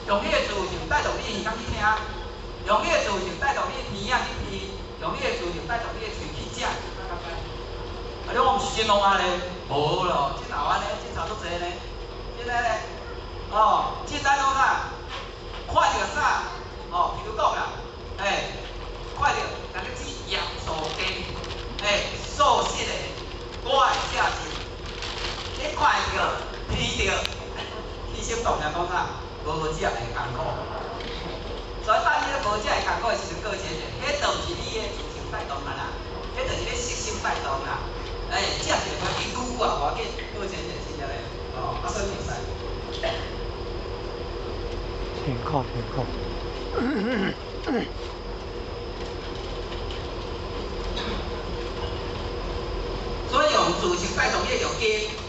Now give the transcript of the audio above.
用你的自信带动你耳孔去听，用你的自信带动你的耳仔去听，用你的自信带动你的喙去食。啊，你讲毋是真拢安尼？无咯，真后安尼，真差足济呢。真诶咧，哦，凊彩讲啥？看到啥？哦，譬如讲啦，看到人哋指盐素鸡，素食诶，我会写是，你看到、闻到，起心动念讲啥？无食会艰苦。所以当你咧无食会艰苦诶时阵，过节者，迄就是你诶自性带动啊啦，迄就是你色心带动啦。食一个要紧，愈久也无要紧，过节者是安尼，哦，啊，所以袂使。挺靠，挺靠。所以用自性带动你诶药根。